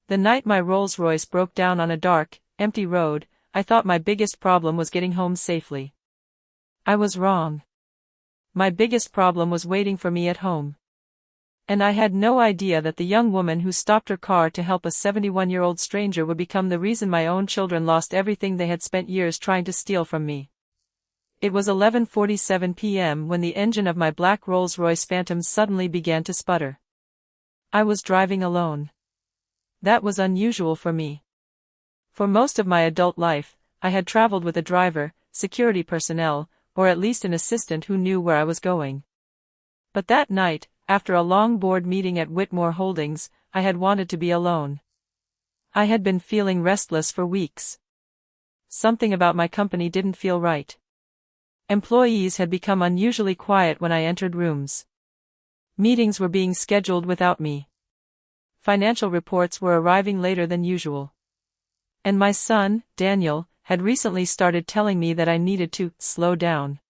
The night my Rolls-Royce broke down on a dark, empty road, I thought my biggest problem was getting home safely. I was wrong. My biggest problem was waiting for me at home. And I had no idea that the young woman who stopped her car to help a 71-year-old stranger would become the reason my own children lost everything they had spent years trying to steal from me. It was 11:47 p.m. when the engine of my black Rolls-Royce Phantom suddenly began to sputter. I was driving alone. That was unusual for me. For most of my adult life, I had traveled with a driver, security personnel, or at least an assistant who knew where I was going. But that night, after a long board meeting at Whitmore Holdings, I had wanted to be alone. I had been feeling restless for weeks. Something about my company didn't feel right. Employees had become unusually quiet when I entered rooms. Meetings were being scheduled without me. Financial reports were arriving later than usual. And my son, Daniel, had recently started telling me that I needed to slow down.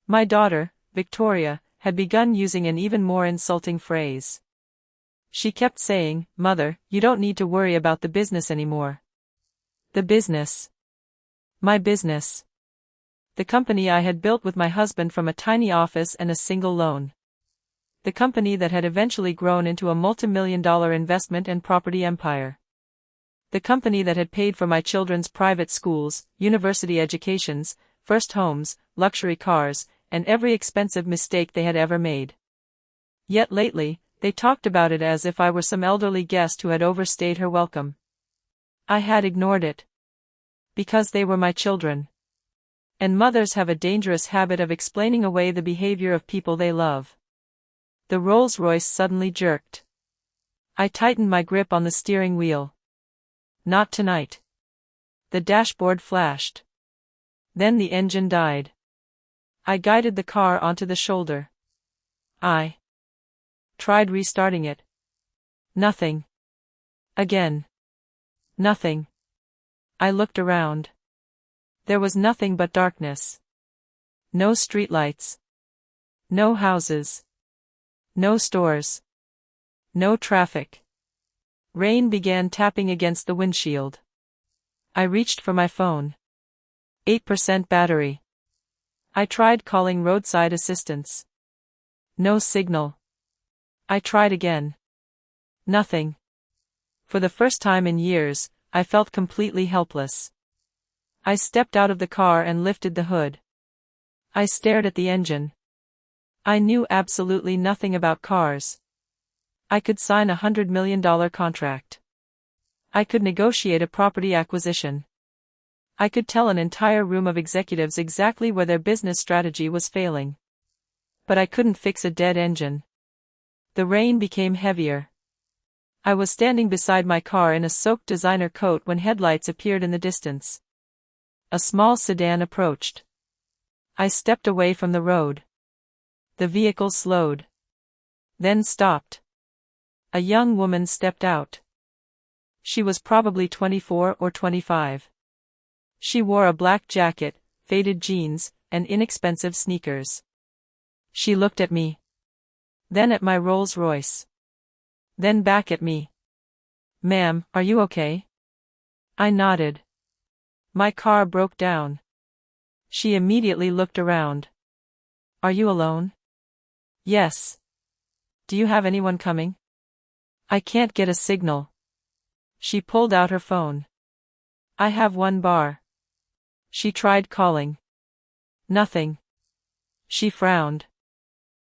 My daughter, Victoria, had begun using an even more insulting phrase. She kept saying, "Mother, you don't need to worry about the business anymore." The business. My business. The company I had built with my husband from a tiny office and a single loan. The company that had eventually grown into a multi-million-dollar investment and property empire. The company that had paid for my children's private schools, university educations, first homes, luxury cars, and every expensive mistake they had ever made. Yet lately, they talked about it as if I were some elderly guest who had overstayed her welcome. I had ignored it. Because they were my children. And mothers have a dangerous habit of explaining away the behavior of people they love. The Rolls-Royce suddenly jerked. I tightened my grip on the steering wheel. Not tonight. The dashboard flashed. Then the engine died. I guided the car onto the shoulder. I tried restarting it. Nothing. Again. Nothing. I looked around. There was nothing but darkness. No streetlights. No houses. No stores. No traffic. Rain began tapping against the windshield. I reached for my phone. 8% battery. I tried calling roadside assistance. No signal. I tried again. Nothing. For the first time in years, I felt completely helpless. I stepped out of the car and lifted the hood. I stared at the engine. I knew absolutely nothing about cars. I could sign a $100 million contract. I could negotiate a property acquisition. I could tell an entire room of executives exactly where their business strategy was failing. But I couldn't fix a dead engine. The rain became heavier. I was standing beside my car in a soaked designer coat when headlights appeared in the distance. A small sedan approached. I stepped away from the road. The vehicle slowed. Then stopped. A young woman stepped out. She was probably 24 or 25. She wore a black jacket, faded jeans, and inexpensive sneakers. She looked at me. Then at my Rolls-Royce. Then back at me. "Ma'am, are you okay?" I nodded. "My car broke down." She immediately looked around. "Are you alone?" "Yes." "Do you have anyone coming?" "I can't get a signal." She pulled out her phone. "I have one bar." She tried calling. Nothing. She frowned.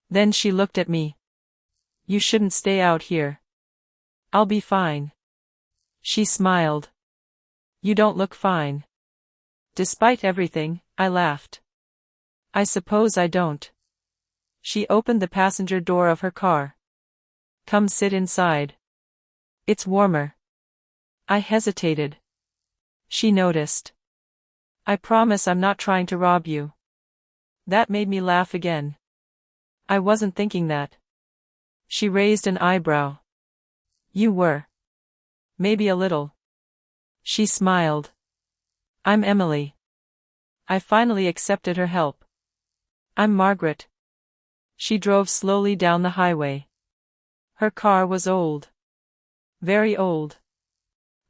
Then she looked at me. "You shouldn't stay out here." "I'll be fine." She smiled. "You don't look fine." "Despite everything," I laughed. "I suppose I don't." She opened the passenger door of her car. "Come sit inside. It's warmer." I hesitated. She noticed. "I promise I'm not trying to rob you." That made me laugh again. "I wasn't thinking that." She raised an eyebrow. "You were." "Maybe a little." She smiled. "I'm Emily." I finally accepted her help. "I'm Margaret." She drove slowly down the highway. Her car was old. Very old.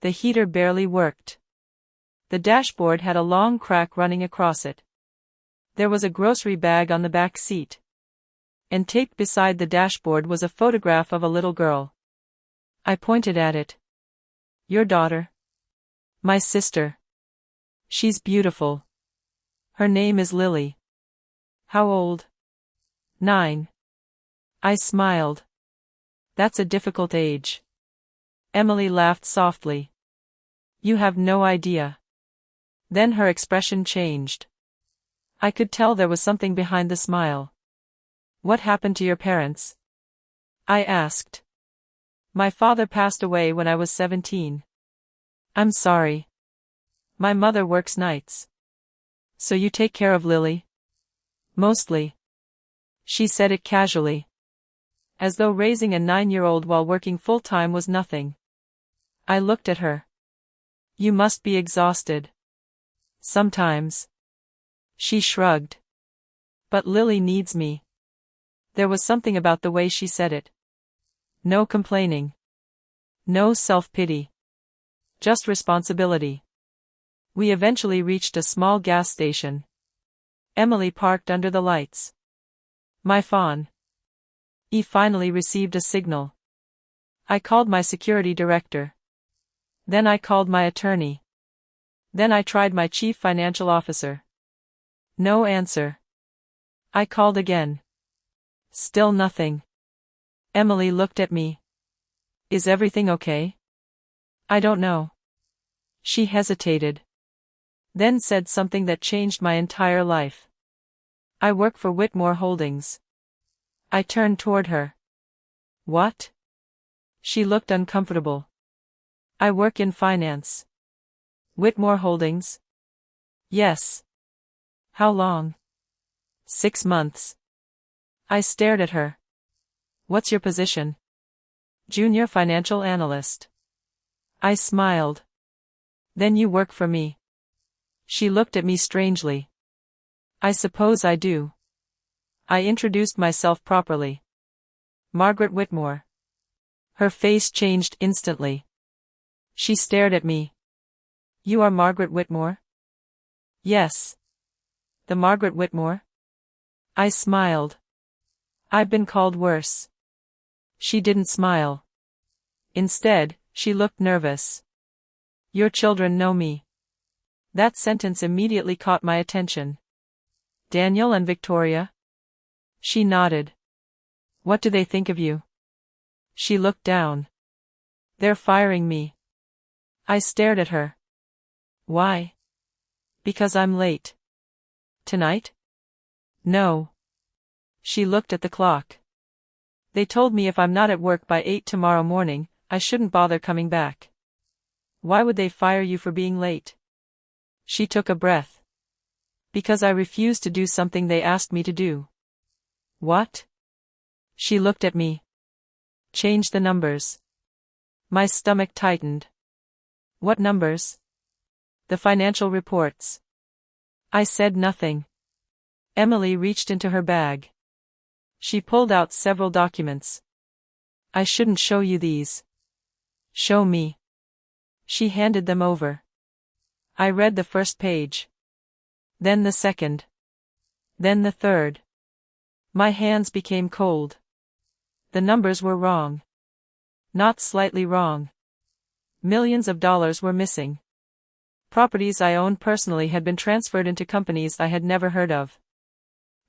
The heater barely worked. The dashboard had a long crack running across it. There was a grocery bag on the back seat. And taped beside the dashboard was a photograph of a little girl. I pointed at it. Your daughter? My sister. She's beautiful. Her name is Lily. How old? 9. I smiled. That's a difficult age. Emily laughed softly. You have no idea. Then her expression changed. I could tell there was something behind the smile. What happened to your parents? I asked. My father passed away when I was 17. I'm sorry. My mother works nights. So you take care of Lily? Mostly. She said it casually. As though raising a 9-year-old while working full-time was nothing. I looked at her. You must be exhausted. Sometimes. She shrugged. But Lily needs me. There was something about the way she said it. No complaining. No self-pity. Just responsibility. We eventually reached a small gas station. Emily parked under the lights. My phone. Finally received a signal. I called my security director. Then I called my attorney. Then I tried my chief financial officer. No answer. I called again. Still nothing. Emily looked at me. Is everything okay? I don't know. She hesitated. Then said something that changed my entire life. I work for Whitmore Holdings. I turned toward her. What? She looked uncomfortable. I work in finance. Whitmore Holdings? Yes. How long? 6 months. I stared at her. What's your position? Junior financial analyst. I smiled. Then you work for me. She looked at me strangely. I suppose I do. I introduced myself properly. Margaret Whitmore. Her face changed instantly. She stared at me. You are Margaret Whitmore? Yes. The Margaret Whitmore? I smiled. I've been called worse. She didn't smile. Instead, she looked nervous. Your children know me. That sentence immediately caught my attention. Daniel and Victoria? She nodded. What do they think of you? She looked down. They're firing me. I stared at her. Why? Because I'm late. Tonight? No. She looked at the clock. They told me if I'm not at work by 8 tomorrow morning, I shouldn't bother coming back. Why would they fire you for being late? She took a breath. Because I refused to do something they asked me to do. What? She looked at me. Change the numbers. My stomach tightened. What numbers? The financial reports. I said nothing. Emily reached into her bag. She pulled out several documents. I shouldn't show you these. Show me. She handed them over. I read the first page. Then the second. Then the third. My hands became cold. The numbers were wrong. Not slightly wrong. Millions of dollars were missing. Properties I owned personally had been transferred into companies I had never heard of.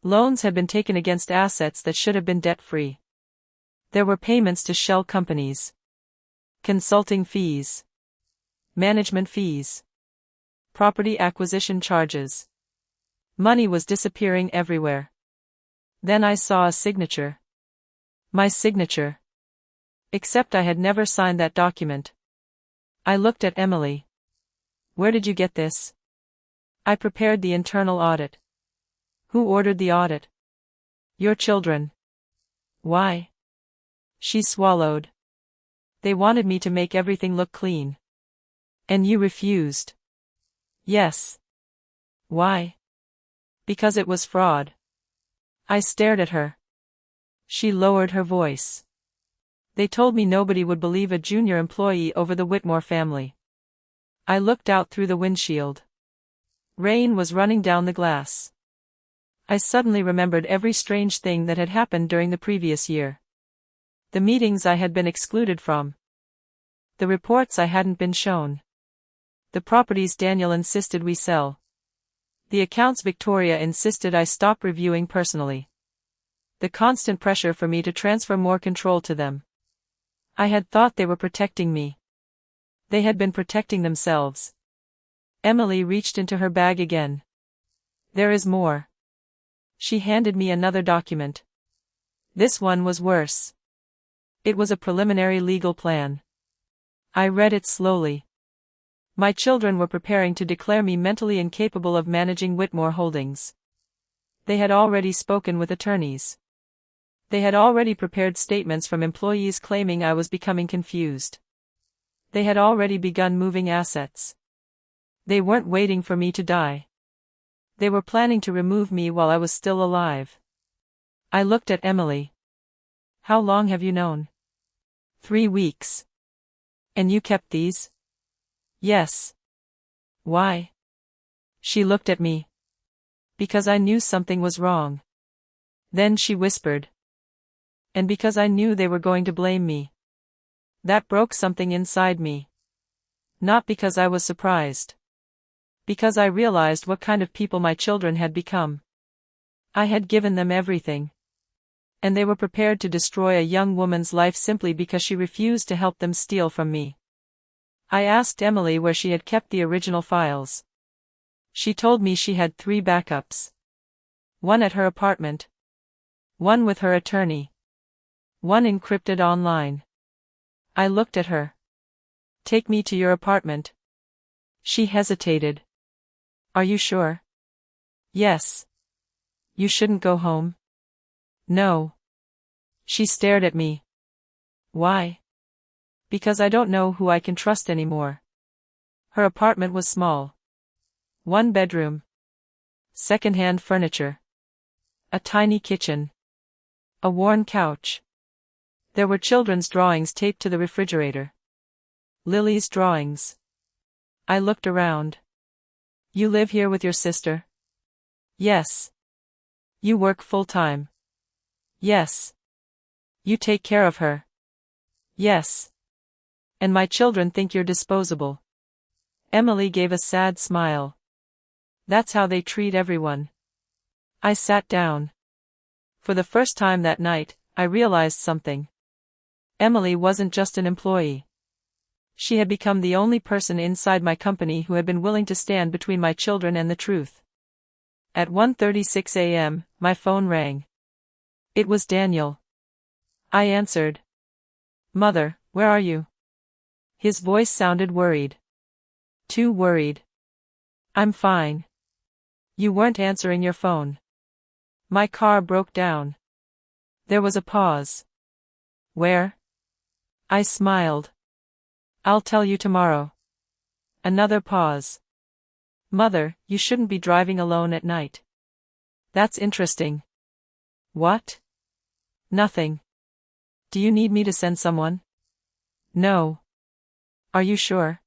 Loans had been taken against assets that should have been debt-free. There were payments to shell companies. Consulting fees. Management fees. Property acquisition charges. Money was disappearing everywhere. Then I saw a signature. My signature. Except I had never signed that document. I looked at Emily. Where did you get this? I prepared the internal audit. Who ordered the audit? Your children. Why? She swallowed. They wanted me to make everything look clean. And you refused. Yes. Why? Because it was fraud. I stared at her. She lowered her voice. They told me nobody would believe a junior employee over the Whitmore family. I looked out through the windshield. Rain was running down the glass. I suddenly remembered every strange thing that had happened during the previous year. The meetings I had been excluded from. The reports I hadn't been shown. The properties Daniel insisted we sell. The accounts Victoria insisted I stop reviewing personally. The constant pressure for me to transfer more control to them. I had thought they were protecting me. They had been protecting themselves. Emily reached into her bag again. There is more. She handed me another document. This one was worse. It was a preliminary legal plan. I read it slowly. My children were preparing to declare me mentally incapable of managing Whitmore Holdings. They had already spoken with attorneys. They had already prepared statements from employees claiming I was becoming confused. They had already begun moving assets. They weren't waiting for me to die. They were planning to remove me while I was still alive. I looked at Emily. How long have you known? 3 weeks. And you kept these? Yes. Why? She looked at me. Because I knew something was wrong. Then she whispered. And because I knew they were going to blame me. That broke something inside me. Not because I was surprised. Because I realized what kind of people my children had become. I had given them everything. And they were prepared to destroy a young woman's life simply because she refused to help them steal from me. I asked Emily where she had kept the original files. She told me she had 3 backups. 1 at her apartment. 1 with her attorney. 1 encrypted online. I looked at her. Take me to your apartment. She hesitated. Are you sure? Yes. You shouldn't go home. No. She stared at me. Why? Because I don't know who I can trust anymore. Her apartment was small. 1 bedroom. Second-hand furniture. A tiny kitchen. A worn couch. There were children's drawings taped to the refrigerator. Lily's drawings. I looked around. You live here with your sister? Yes. You work full-time? Yes. You take care of her? Yes. And my children think you're disposable. Emily gave a sad smile. That's how they treat everyone. I sat down. For the first time that night, I realized something. Emily wasn't just an employee. She had become the only person inside my company who had been willing to stand between my children and the truth. At 1:36 a.m., my phone rang. It was Daniel. I answered. Mother, where are you? His voice sounded worried. Too worried. I'm fine. You weren't answering your phone. My car broke down. There was a pause. Where? I smiled. I'll tell you tomorrow. Another pause. Mother, you shouldn't be driving alone at night. That's interesting. What? Nothing. Do you need me to send someone? No. Are you sure?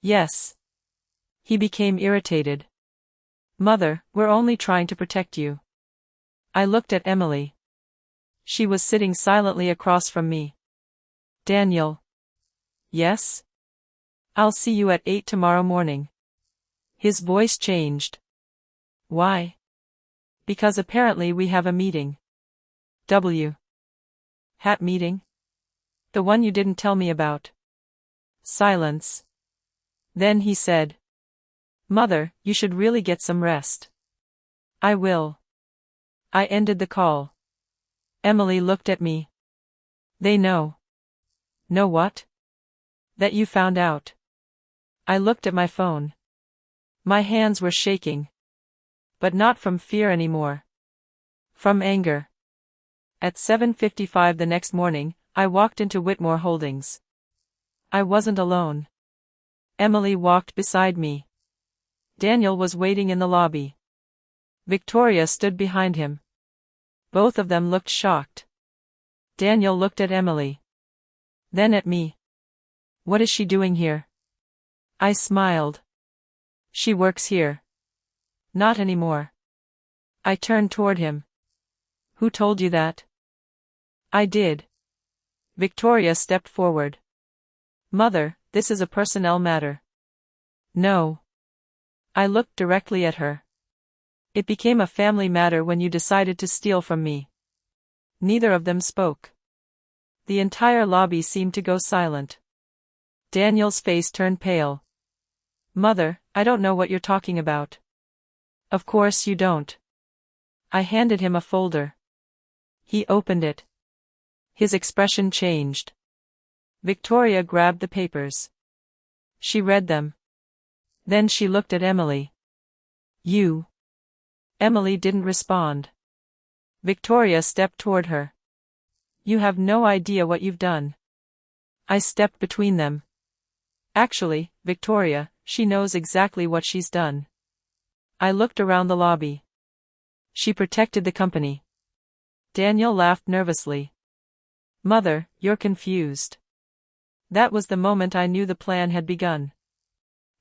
Yes. He became irritated. Mother, we're only trying to protect you. I looked at Emily. She was sitting silently across from me. Daniel. Yes? I'll see you at 8 tomorrow morning. His voice changed. Why? Because apparently we have a meeting. Hat meeting? The one you didn't tell me about. Silence. Then he said. Mother, you should really get some rest. I will. I ended the call. Emily looked at me. They know. Know what? That you found out. I looked at my phone. My hands were shaking. But not from fear anymore. From anger. At 7:55 the next morning, I walked into Whitmore Holdings. I wasn't alone. Emily walked beside me. Daniel was waiting in the lobby. Victoria stood behind him. Both of them looked shocked. Daniel looked at Emily. Then at me. What is she doing here? I smiled. She works here. Not anymore. I turned toward him. Who told you that? I did. Victoria stepped forward. Mother, this is a personnel matter. No. I looked directly at her. It became a family matter when you decided to steal from me. Neither of them spoke. The entire lobby seemed to go silent. Daniel's face turned pale. Mother, I don't know what you're talking about. Of course you don't. I handed him a folder. He opened it. His expression changed. Victoria grabbed the papers. She read them. Then she looked at Emily. You. Emily didn't respond. Victoria stepped toward her. You have no idea what you've done. I stepped between them. Actually, Victoria, she knows exactly what she's done. I looked around the lobby. She protected the company. Daniel laughed nervously. Mother, you're confused. That was the moment I knew the plan had begun.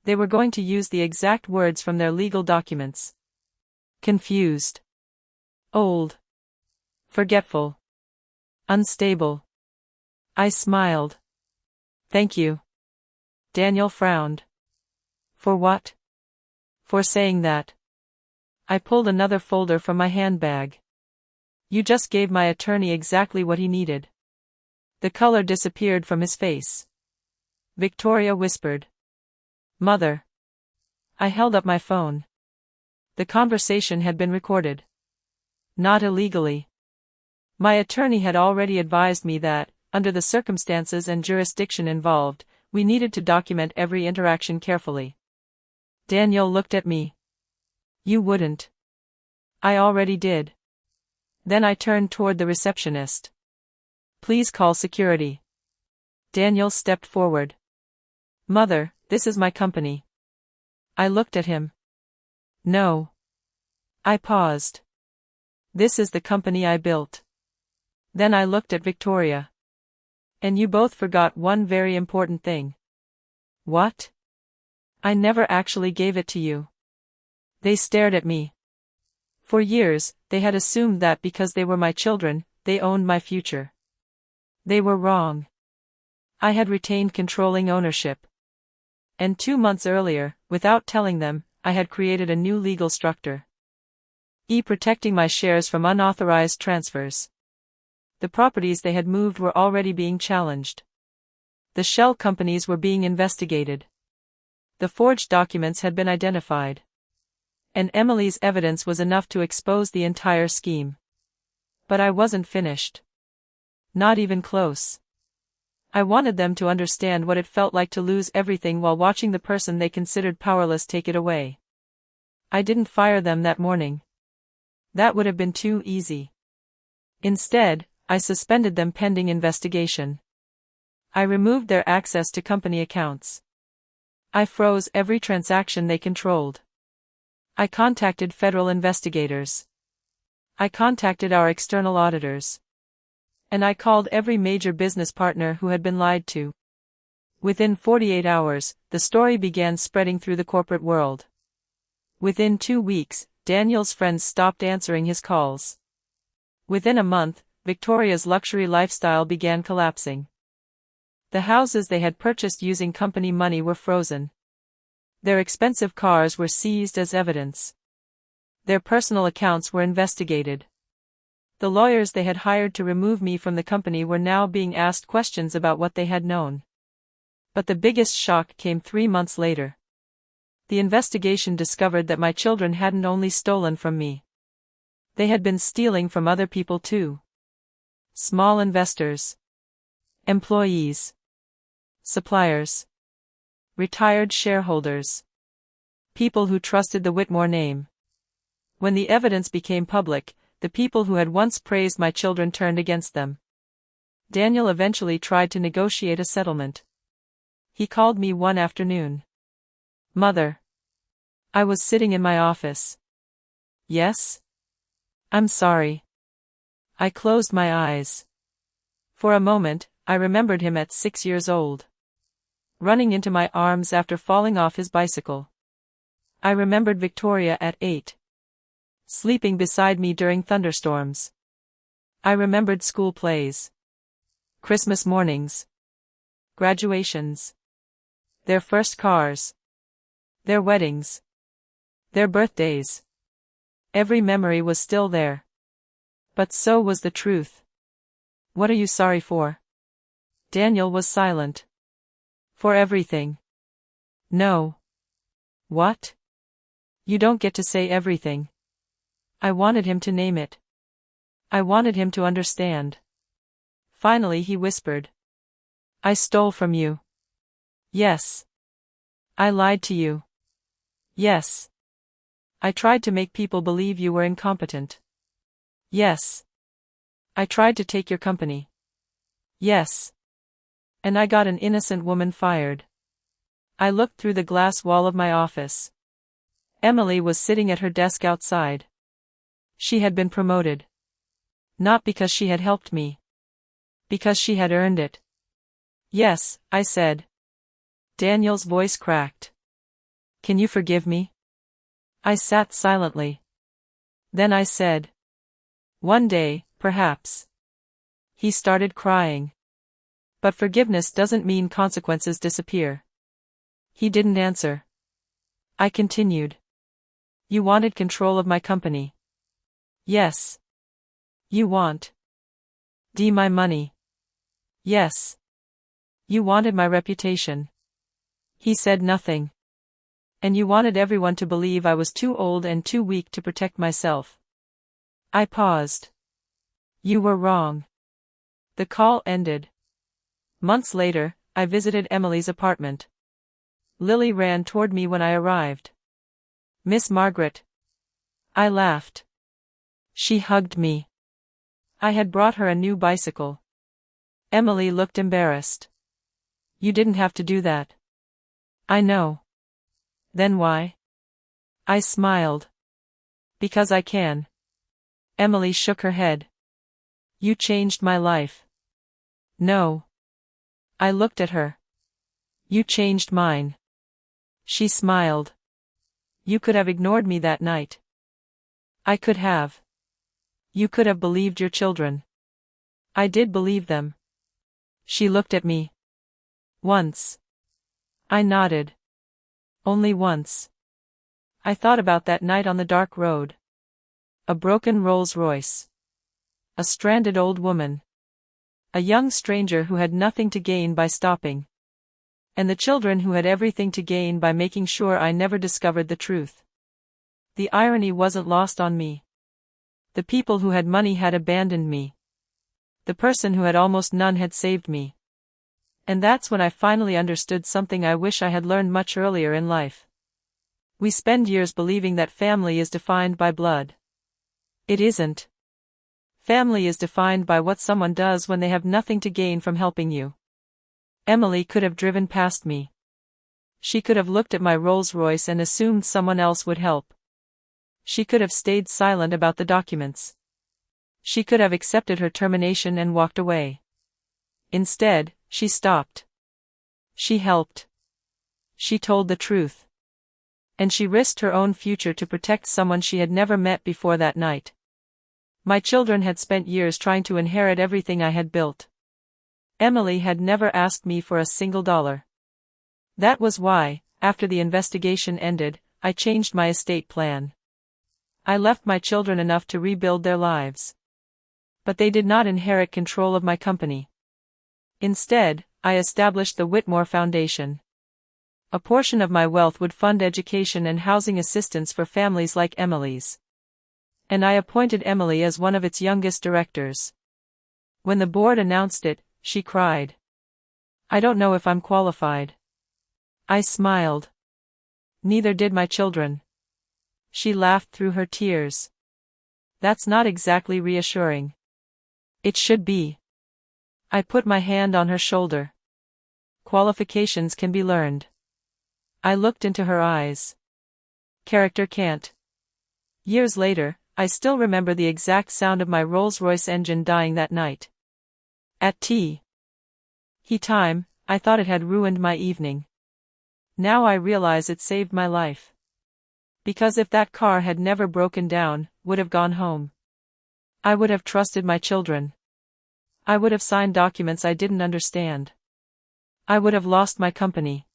They were going to use the exact words from their legal documents. Confused. Old. Forgetful. Unstable. I smiled. Thank you. Daniel frowned. For what? For saying that. I pulled another folder from my handbag. You just gave my attorney exactly what he needed. The color disappeared from his face. Victoria whispered. Mother. I held up my phone. The conversation had been recorded. Not illegally. My attorney had already advised me that, under the circumstances and jurisdiction involved, we needed to document every interaction carefully. Daniel looked at me. You wouldn't. I already did. Then I turned toward the receptionist. Please call security. Daniel stepped forward. Mother, this is my company. I looked at him. No. I paused. This is the company I built. Then I looked at Victoria. And you both forgot one very important thing. What? I never actually gave it to you. They stared at me. For years, they had assumed that because they were my children, they owned my future. They were wrong. I had retained controlling ownership. And 2 months earlier, without telling them, I had created a new legal structure. Protecting my shares from unauthorized transfers. The properties they had moved were already being challenged. The shell companies were being investigated. The forged documents had been identified. And Emily's evidence was enough to expose the entire scheme. But I wasn't finished. Not even close. I wanted them to understand what it felt like to lose everything while watching the person they considered powerless take it away. I didn't fire them that morning. That would have been too easy. Instead, I suspended them pending investigation. I removed their access to company accounts. I froze every transaction they controlled. I contacted federal investigators. I contacted our external auditors. And I called every major business partner who had been lied to. Within 48 hours, the story began spreading through the corporate world. Within 2 weeks, Daniel's friends stopped answering his calls. Within a month, Victoria's luxury lifestyle began collapsing. The houses they had purchased using company money were frozen. Their expensive cars were seized as evidence. Their personal accounts were investigated. The lawyers they had hired to remove me from the company were now being asked questions about what they had known. But the biggest shock came 3 months later. The investigation discovered that my children hadn't only stolen from me. They had been stealing from other people too. Small investors. Employees. Suppliers. Retired shareholders. People who trusted the Whitmore name. When the evidence became public, the people who had once praised my children turned against them. Daniel eventually tried to negotiate a settlement. He called me one afternoon. Mother. I was sitting in my office. Yes? I'm sorry. I closed my eyes. For a moment, I remembered him at 6 years old. running into my arms after falling off his bicycle. I remembered Victoria at 8. Sleeping beside me during thunderstorms. I remembered school plays. Christmas mornings. Graduations. Their first cars. Their weddings. Their birthdays. Every memory was still there. But so was the truth. What are you sorry for? Daniel was silent. For everything. No. What? You don't get to say everything. I wanted him to name it. I wanted him to understand. Finally he whispered. I stole from you. Yes. I lied to you. Yes. I tried to make people believe you were incompetent. Yes. I tried to take your company. Yes. And I got an innocent woman fired. I looked through the glass wall of my office. Emily was sitting at her desk outside. She had been promoted. Not because she had helped me. Because she had earned it. Yes, I said. Daniel's voice cracked. Can you forgive me? I sat silently. Then I said. One day, perhaps. He started crying. But forgiveness doesn't mean consequences disappear. He didn't answer. I continued. You wanted control of my company. Yes. You want. My money. Yes. You wanted my reputation. He said nothing. And you wanted everyone to believe I was too old and too weak to protect myself. I paused. You were wrong. The call ended. Months later, I visited Emily's apartment. Lily ran toward me when I arrived. Miss Margaret. I laughed. She hugged me. I had brought her a new bicycle. Emily looked embarrassed. You didn't have to do that. I know. Then why? I smiled. Because I can. Emily shook her head. You changed my life. No. I looked at her. You changed mine. She smiled. You could have ignored me that night. I could have. You could have believed your children. I did believe them. She looked at me. Once. I nodded. Only once. I thought about that night on the dark road. A broken Rolls-Royce. A stranded old woman. A young stranger who had nothing to gain by stopping. And the children who had everything to gain by making sure I never discovered the truth. The irony wasn't lost on me. The people who had money had abandoned me. The person who had almost none had saved me. And that's when I finally understood something I wish I had learned much earlier in life. We spend years believing that family is defined by blood. It isn't. Family is defined by what someone does when they have nothing to gain from helping you. Emily could have driven past me. She could have looked at my Rolls-Royce and assumed someone else would help. She could have stayed silent about the documents. She could have accepted her termination and walked away. Instead, she stopped. She helped. She told the truth. And she risked her own future to protect someone she had never met before that night. My children had spent years trying to inherit everything I had built. Emily had never asked me for a single dollar. That was why, after the investigation ended, I changed my estate plan. I left my children enough to rebuild their lives. But they did not inherit control of my company. Instead, I established the Whitmore Foundation. A portion of my wealth would fund education and housing assistance for families like Emily's. And I appointed Emily as one of its youngest directors. When the board announced it, she cried. I don't know if I'm qualified. I smiled. Neither did my children. She laughed through her tears. That's not exactly reassuring. It should be. I put my hand on her shoulder. Qualifications can be learned. I looked into her eyes. Character can't. Years later, I still remember the exact sound of my Rolls-Royce engine dying that night. At tea. Time, I thought it had ruined my evening. Now I realize it saved my life. Because if that car had never broken down, would have gone home. I would have trusted my children. I would have signed documents I didn't understand. I would have lost my company.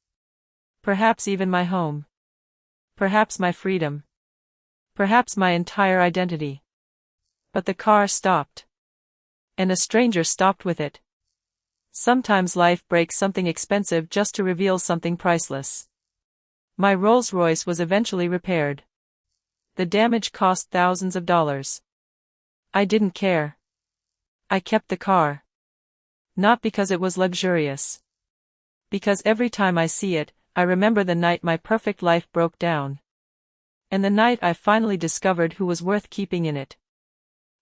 Perhaps even my home. Perhaps my freedom. Perhaps my entire identity. But the car stopped. And a stranger stopped with it. Sometimes life breaks something expensive just to reveal something priceless. My Rolls-Royce was eventually repaired. The damage cost thousands of dollars. I didn't care. I kept the car. Not because it was luxurious. Because every time I see it, I remember the night my perfect life broke down. And the night I finally discovered who was worth keeping in it.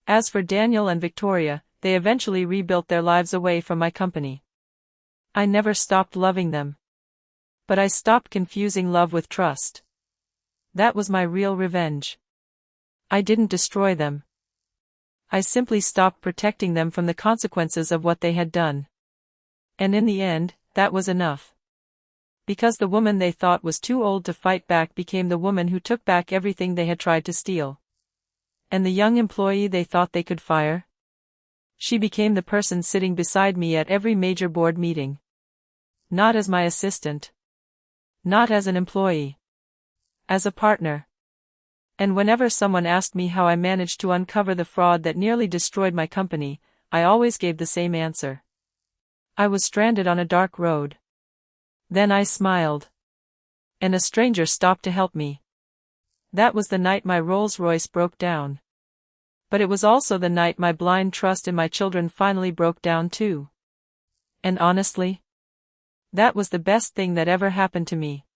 As for Daniel and Victoria, they eventually rebuilt their lives away from my company. I never stopped loving them. But I stopped confusing love with trust. That was my real revenge. I didn't destroy them. I simply stopped protecting them from the consequences of what they had done. And in the end, that was enough. Because the woman they thought was too old to fight back became the woman who took back everything they had tried to steal. And the young employee they thought they could fire? She became the person sitting beside me at every major board meeting. Not as my assistant. Not as an employee. As a partner. And whenever someone asked me how I managed to uncover the fraud that nearly destroyed my company, I always gave the same answer. I was stranded on a dark road. Then I smiled. And a stranger stopped to help me. That was the night my Rolls-Royce broke down. But it was also the night my blind trust in my children finally broke down too. And honestly, that was the best thing that ever happened to me.